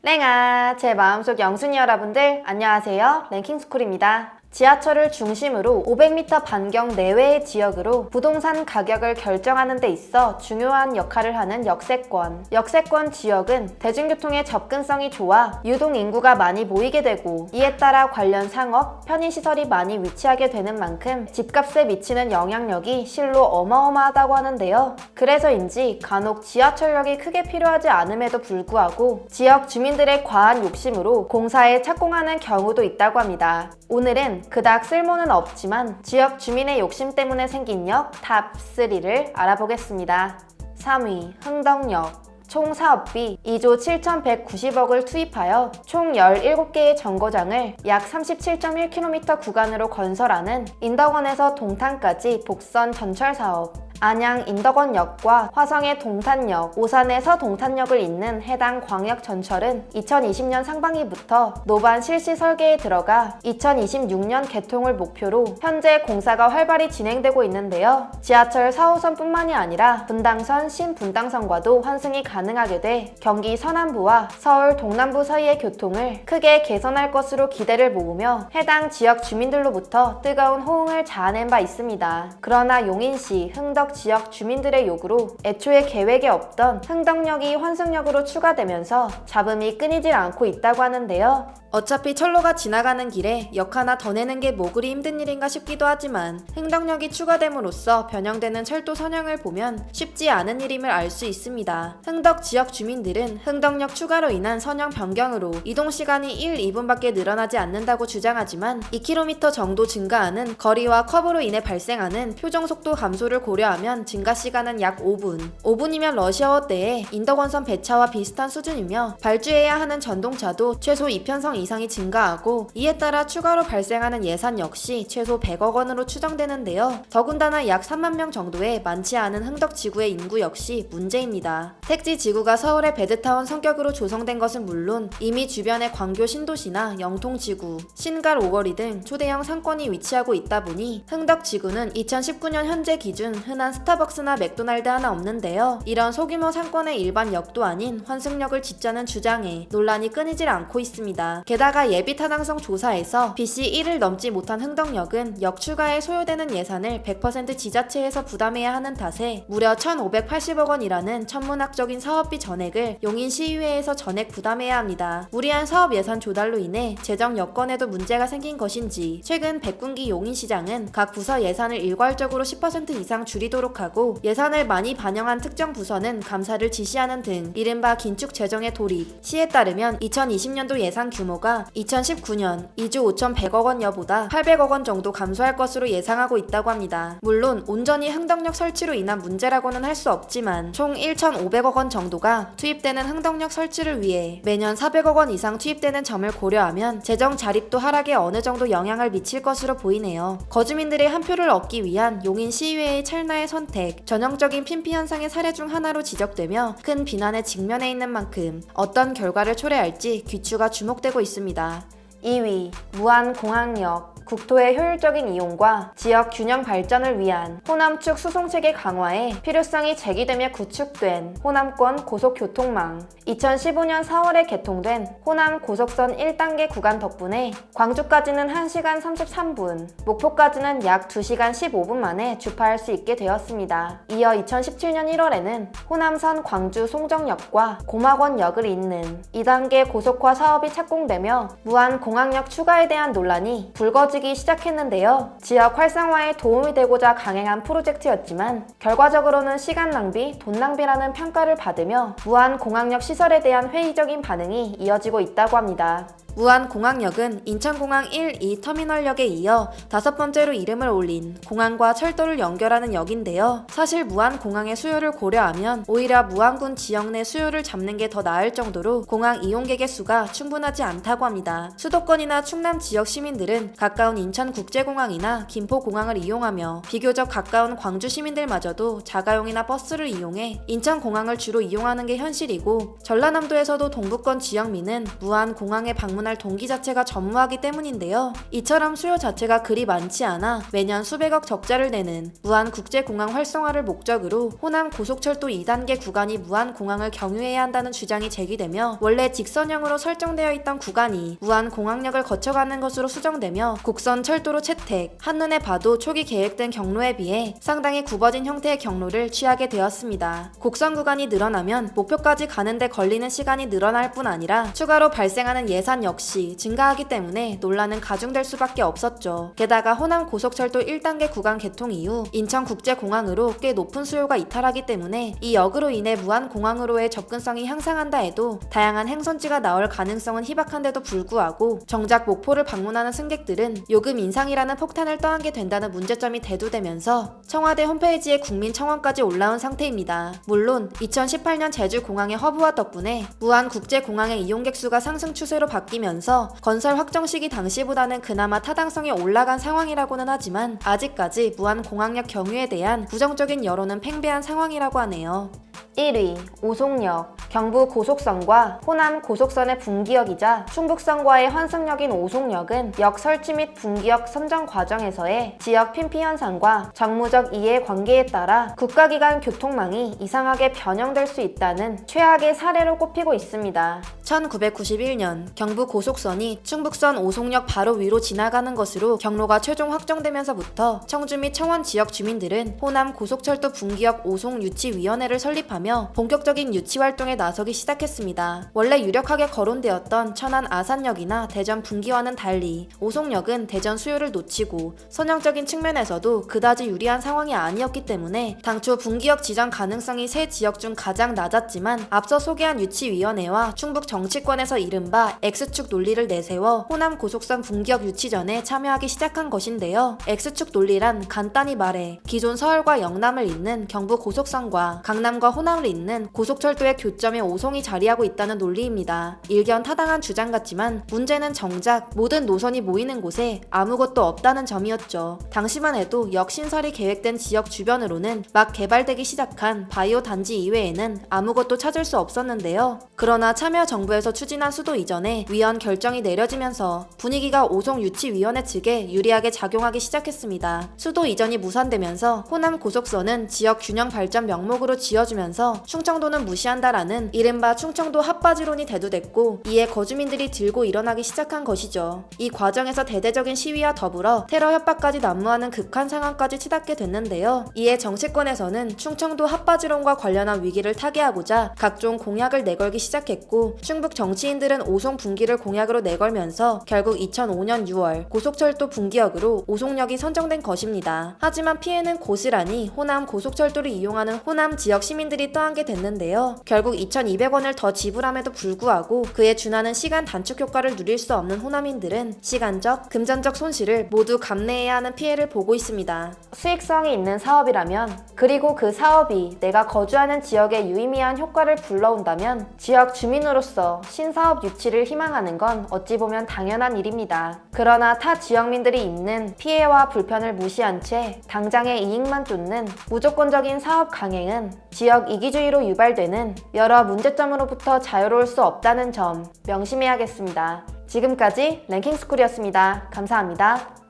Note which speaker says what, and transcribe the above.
Speaker 1: 랭아, 제 마음속 영순이 여러분들 안녕하세요. 랭킹스쿨입니다. 지하철을 중심으로 500m 반경 내외의 지역으로 부동산 가격을 결정하는 데 있어 중요한 역할을 하는 역세권. 역세권 지역은 대중교통의 접근성이 좋아 유동 인구가 많이 모이게 되고 이에 따라 관련 상업, 편의시설이 많이 위치하게 되는 만큼 집값에 미치는 영향력이 실로 어마어마하다고 하는데요. 그래서인지 간혹 지하철역이 크게 필요하지 않음에도 불구하고 지역 주민들의 과한 욕심으로 공사에 착공하는 경우도 있다고 합니다. 오늘은 그닥 쓸모는 없지만 지역 주민의 욕심 때문에 생긴 역 탑3를 알아보겠습니다. 3위, 흥덕역. 총 사업비 2조 7,190억을 투입하여 총 17개의 정거장을 약 37.1km 구간으로 건설하는 인덕원에서 동탄까지 복선 전철 사업. 안양 인덕원역과 화성의 동탄역, 오산에서 동탄역을 잇는 해당 광역전철은 2020년 상반기부터 노반 실시 설계에 들어가 2026년 개통을 목표로 현재 공사가 활발히 진행되고 있는데요. 지하철 4호선뿐만이 아니라 분당선, 신분당선과도 환승이 가능하게 돼 경기 서남부와 서울 동남부 사이의 교통을 크게 개선할 것으로 기대를 모으며 해당 지역 주민들로부터 뜨거운 호응을 자아낸 바 있습니다. 그러나 용인시 흥덕 지역 주민들의 요구로 애초에 계획에 없던 흥덕역이 환승역으로 추가되면서 잡음이 끊이질 않고 있다고 하는데요. 어차피 철로가 지나가는 길에 역 하나 더 내는 게 뭐 그리 힘든 일인가 싶기도 하지만 흥덕역이 추가됨으로써 변형되는 철도 선형을 보면 쉽지 않은 일임을 알 수 있습니다. 흥덕 지역 주민들은 흥덕역 추가로 인한 선형 변경으로 이동시간이 1, 2분밖에 늘어나지 않는다고 주장하지만 2km 정도 증가하는 거리와 커브로 인해 발생하는 표정속도 감소를 고려하면 증가시간은 약 5분. 5분이면 러시아워 때의 인덕원선 배차와 비슷한 수준이며 발주해야 하는 전동차도 최소 2편성 이상이 증가하고 이에 따라 추가로 발생하는 예산 역시 최소 100억 원으로 추정되는데요. 더군다나 약 3만 명 정도의 많지 않은 흥덕 지구의 인구 역시 문제입니다. 택지 지구가 서울의 베드타운 성격으로 조성된 것은 물론 이미 주변의 광교 신도시나 영통 지구, 신갈 오거리 등 초대형 상권이 위치하고 있다 보니 흥덕 지구는 2019년 현재 기준 흔한 스타벅스나 맥도날드 하나 없는데요. 이런 소규모 상권의 일반 역도 아닌 환승역을 짓자는 주장에 논란이 끊이질 않고 있습니다. 게다가 예비 타당성 조사에서 BC 1을 넘지 못한 흥덕역은 역 추가에 소요되는 예산을 100% 지자체에서 부담해야 하는 탓에 무려 1,580억 원이라는 천문학적인 사업비 전액을 용인시의회에서 전액 부담해야 합니다. 무리한 사업 예산 조달로 인해 재정 여건에도 문제가 생긴 것인지 최근 백군기 용인시장은 각 부서 예산을 일괄적으로 10% 이상 줄이도록 하고 예산을 많이 반영한 특정 부서는 감사를 지시하는 등 이른바 긴축 재정의 돌입. 시에 따르면 2020년도 예산 규모가 2019년 2조 5,100억 원여보다 800억 원 정도 감소할 것으로 예상하고 있다고 합니다. 물론 온전히 흥덕역 설치로 인한 문제라고는 할 수 없지만 총 1,500억 원 정도가 투입되는 흥덕역 설치를 위해 매년 400억 원 이상 투입되는 점을 고려하면 재정 자립도 하락에 어느 정도 영향을 미칠 것으로 보이네요. 거주민들의 한 표를 얻기 위한 용인시의회의 찰나의 선택, 전형적인 핀피 현상의 사례 중 하나로 지적되며 큰 비난에 직면해 있는 만큼 어떤 결과를 초래할지 귀추가 주목되고 있습니다. 2위, 무안공항역. 국토의 효율적인 이용과 지역 균형 발전을 위한 호남축 수송체계 강화에 필요성이 제기되며 구축된 호남권 고속교통망. 2015년 4월에 개통된 호남 고속선 1단계 구간 덕분에 광주까지는 1시간 33분, 목포까지는 약 2시간 15분 만에 주파할 수 있게 되었습니다. 이어 2017년 1월에는 호남선 광주 송정역과 고막원역을 잇는 2단계 고속화 사업이 착공되며 무안공항역 추가에 대한 논란이 불거지기 시작했는데요. 지역 활성화에 도움이 되고자 강행한 프로젝트였지만 결과적으로는 시간 낭비, 돈 낭비라는 평가를 받으며 무안공항역 시설에 대한 회의적인 반응이 이어지고 있다고 합니다. 무안공항역은 인천공항 1, 2 터미널역에 이어 5번째로 이름을 올린 공항과 철도를 연결하는 역인데요. 사실 무안공항의 수요를 고려하면 오히려 무안군 지역 내 수요를 잡는 게 더 나을 정도로 공항 이용객의 수가 충분하지 않다고 합니다. 수도권이나 충남 지역 시민들은 가까운 인천국제공항이나 김포공항을 이용하며 비교적 가까운 광주 시민들마저도 자가용이나 버스를 이용해 인천공항을 주로 이용하는 게 현실이고 전라남도에서도 동부권 지역민은 무안공항에 방문 방문할 동기 자체가 전무하기 때문인데요. 이처럼 수요 자체가 그리 많지 않아 매년 수백억 적자를 내는 무안국제공항 활성화를 목적으로 호남 고속철도 2단계 구간이 무안공항을 경유해야 한다는 주장이 제기되며 원래 직선형으로 설정되어 있던 구간이 무안공항역을 거쳐가는 것으로 수정되며 곡선 철도로 채택, 한눈에 봐도 초기 계획된 경로에 비해 상당히 굽어진 형태의 경로를 취하게 되었습니다. 곡선 구간이 늘어나면 목표까지 가는데 걸리는 시간이 늘어날 뿐 아니라 추가로 발생하는 예산 역시 증가하기 때문에 논란은 가중될 수밖에 없었죠. 게다가 호남 고속철도 1단계 구간 개통 이후 인천국제공항으로 꽤 높은 수요가 이탈하기 때문에 이 역으로 인해 무안공항으로의 접근성이 향상한다 해도 다양한 행선지가 나올 가능성은 희박한데도 불구하고 정작 목포를 방문하는 승객들은 요금 인상이라는 폭탄을 떠안게 된다는 문제점이 대두되면서 청와대 홈페이지에 국민청원까지 올라온 상태입니다. 물론 2018년 제주공항의 허브화 덕분에 무안국제공항의 이용객 수가 상승 추세로 바뀌면서 건설 확정 시기 당시보다는 그나마 타당성이 올라간 상황이라고는 하지만 아직까지 무안공항역 경유에 대한 부정적인 여론은 팽배한 상황이라고 하네요. 1위 오송역. 경부 고속선과 호남 고속선의 분기역이자 충북선과의 환승역인 오송역은 역 설치 및 분기역 선정 과정에서의 지역 핀피 현상과 정무적 이해 관계에 따라 국가기관 교통망이 이상하게 변형될 수 있다는 최악의 사례로 꼽히고 있습니다. 1991년 경부 고속선이 충북선 오송역 바로 위로 지나가는 것으로 경로가 최종 확정되면서부터 청주 및 청원 지역 주민들은 호남 고속철도 분기역 오송유치위원회를 설립하며 본격적인 유치 활동에 나서기 시작했습니다. 원래 유력하게 거론되었던 천안 아산역이나 대전 분기와는 달리 오송역은 대전 수요를 놓치고 선형적인 측면에서도 그다지 유리한 상황이 아니었기 때문에 당초 분기역 지정 가능성이 세 지역 중 가장 낮았지만 앞서 소개한 유치위원회와 충북 정치권에서 이른바 X축 논리를 내세워 호남 고속선 분기역 유치 전에 참여하기 시작한 것인데요. X축 논리란 간단히 말해 기존 서울과 영남을 잇는 경부 고속선과 강남과 호남을 잇는 고속철도의 교점에 오송이 자리하고 있다는 논리입니다. 일견 타당한 주장 같지만 문제는 정작 모든 노선이 모이는 곳에 아무것도 없다는 점이었죠. 당시만 해도 역 신설이 계획된 지역 주변으로는 막 개발되기 시작한 바이오 단지 이외에는 아무것도 찾을 수 없었는데요. 그러나 참여정부에서 추진한 수도 이전에 위원 결정이 내려지면서 분위기가 오송유치위원회 측에 유리하게 작용하기 시작했습니다. 수도 이전이 무산되면서 호남 고속선은 지역 균형 발전 명목으로 지어주면서 충청도는 무시한다라는 이른바 충청도 핫바지론이 대두됐고 이에 거주민들이 들고 일어나기 시작한 것이죠. 이 과정에서 대대적인 시위와 더불어 테러 협박까지 난무하는 극한 상황까지 치닫게 됐는데요. 이에 정치권에서는 충청도 핫바지론과 관련한 위기를 타개하고자 각종 공약을 내걸기 시작했고 충북 정치인들은 오송 분기를 공약으로 내걸면서 결국 2005년 6월 고속철도 분기역으로 오송역이 선정된 것입니다. 하지만 피해는 고스란히 호남 고속철도를 이용하는 호남 지역 시민들이 떠안게 됐는데요. 결국 2,200원을 더 지불함에도 불구하고 그에 준하는 시간 단축 효과를 누릴 수 없는 호남인들은 시간적, 금전적 손실을 모두 감내해야 하는 피해를 보고 있습니다. 수익성이 있는 사업이라면 그리고 그 사업이 내가 거주하는 지역에 유의미한 효과를 불러온다면 지역 주민으로서 신사업 유치를 희망하는 건 어찌 보면 당연한 일입니다. 그러나 타 지역민들이 입는 피해와 불편을 무시한 채 당장의 이익만 쫓는 무조건적인 사업 강행은 지역 이기주의로 유발되는 여러 문제점으로부터 자유로울 수 없다는 점 명심해야겠습니다. 지금까지 랭킹스쿨이었습니다. 감사합니다.